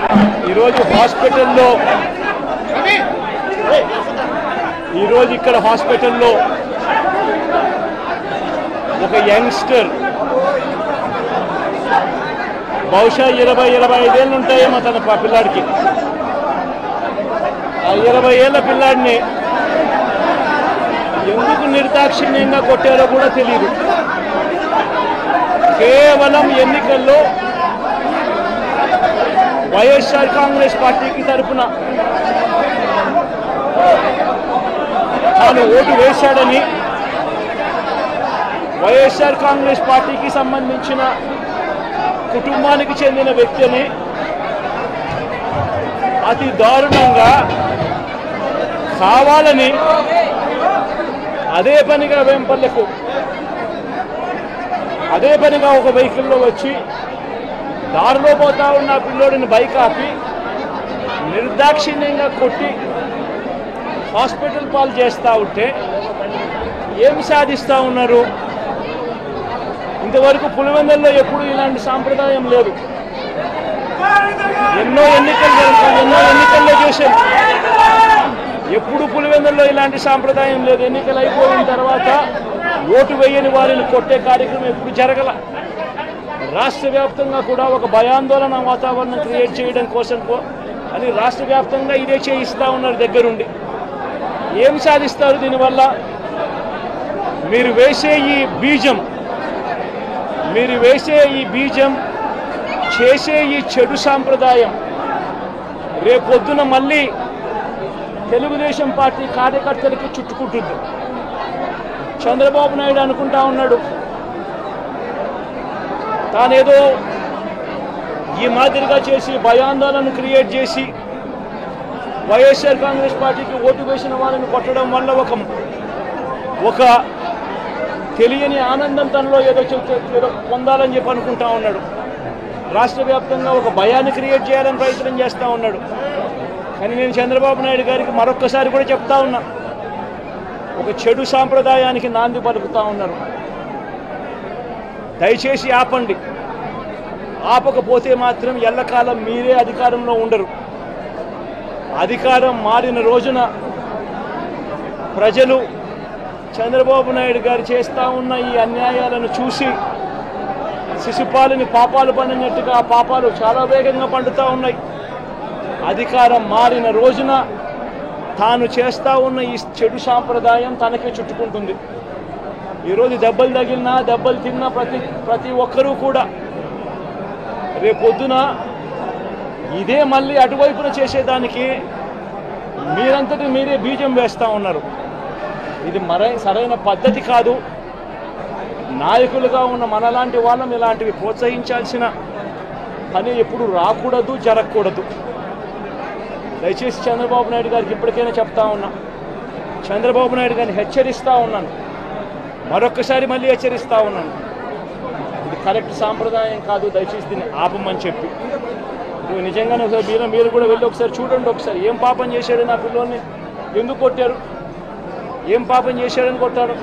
ఈరోజు ఇక్కడ హాస్పిటల్లో ఒక యంగ్స్టర్ బహుశా 20-25 ఏళ్ళు ఉంటాయేమో తన పిల్లాడికి. ఆ 20 ఏళ్ళ పిల్లాడిని ఎందుకు నిర్దాక్షిణ్యంగా కొట్టారో కూడా తెలియదు. కేవలం ఎన్నికల్లో వైఎస్ఆర్ కాంగ్రెస్ పార్టీకి తరఫున తాను ఓటు వేశాడని, వైఎస్ఆర్ కాంగ్రెస్ పార్టీకి సంబంధించిన కుటుంబానికి చెందిన వ్యక్తిని అతి దారుణంగా కావాలని అదే పనిగా వేంపల్లకు అదే పనిగా ఒక వెహికల్లో వచ్చి దారిలో పోతా ఉన్న పిల్లోడిని బైక్ ఆపి నిర్దాక్షిణ్యంగా కొట్టి హాస్పిటల్ పాలు చేస్తూ ఉంటే ఏమి సాధిస్తూ ఉన్నారు? ఇంతవరకు పులివెందుల్లో ఎప్పుడు ఇలాంటి సాంప్రదాయం లేదు. ఎన్నో ఎన్నికల్లో చేశారు, ఎప్పుడు పులివెందుల్లో ఇలాంటి సాంప్రదాయం లేదు. ఎన్నికలు అయిపోయిన తర్వాత ఓటు వేయని వారిని కొట్టే కార్యక్రమం ఎప్పుడు జరగల. రాష్ట్ర వ్యాప్తంగా కూడా ఒక భయాందోళన వాతావరణం క్రియేట్ చేయడం కోసం అని రాష్ట్ర వ్యాప్తంగా ఇదే చేయిస్తూ ఉన్నారు దగ్గరుండి. ఏం సాధిస్తారు దీనివల్ల? మీరు వేసే ఈ బీజం చేసే ఈ చెడు సాంప్రదాయం రేపొద్దున మళ్ళీ తెలుగుదేశం పార్టీ కార్యకర్తలకి చుట్టుకుంటుంది. చంద్రబాబు నాయుడు అనుకుంటా ఉన్నాడు తానేదో ఈ మాదిరిగా చేసి భయాందోళన క్రియేట్ చేసి వైఎస్ఆర్ కాంగ్రెస్ పార్టీకి ఓటు వేసిన వాళ్ళని కొట్టడం వల్ల ఒక తెలియని ఆనందం తనలో ఏదో పొందాలని చెప్పి అనుకుంటా ఉన్నాడు. రాష్ట్ర వ్యాప్తంగా ఒక భయాన్ని క్రియేట్ చేయాలని ప్రయత్నం చేస్తూ ఉన్నాడు. కానీ నేను చంద్రబాబు నాయుడు గారికి మరొక్కసారి కూడా చెప్తా ఉన్నా, ఒక చెడు సాంప్రదాయానికి నాంది పలుకుతూ ఉన్నారు. దయచేసి ఆపండి. ఆపకపోతే మాత్రం ఎల్లకాలం మీరే అధికారంలో ఉండరు. అధికారం మారిన రోజున ప్రజలు చంద్రబాబు నాయుడు గారు చేస్తూ ఉన్న ఈ అన్యాయాలను చూసి శిశుపాలని పాపాలు పండినట్టుగా ఆ పాపాలు చాలా వేగంగా పండుతూ ఉన్నాయి. అధికారం మారిన రోజున తాను చేస్తూ ఉన్న ఈ చెడు సాంప్రదాయం తనకే చుట్టుకుంటుంది. ఈరోజు దెబ్బలు తగిలినా దెబ్బలు తిన్నా ప్రతి ఒక్కరూ కూడా రేపొద్దున ఇదే మళ్ళీ అటువైపున చేసేదానికి మీరంతటి మీరే బీజం వేస్తూ ఉన్నారు. ఇది సరైన పద్ధతి కాదు. నాయకులుగా ఉన్న మనలాంటి వాళ్ళం ఇలాంటివి ప్రోత్సహించాల్సిన పని ఎప్పుడు రాకూడదు, జరగకూడదు. దయచేసి చంద్రబాబు నాయుడు గారికి ఇప్పటికైనా చెప్తా ఉన్నా, చంద్రబాబు నాయుడు గారిని హెచ్చరిస్తూ ఉన్నాను, మరొక్కసారి మళ్ళీ హెచ్చరిస్తూ ఉన్నాను. ఇది కరెక్ట్ సాంప్రదాయం కాదు, దయచేసి దీన్ని ఆపమని చెప్పి. నిజంగానే ఒకసారి మీరు కూడా వెళ్ళి ఒకసారి చూడండి. ఒకసారి ఏం పాపం చేశాడు నా పిల్లోని, ఎందుకు కొట్టారు, ఏం పాపం చేశాడని కొట్టాడు?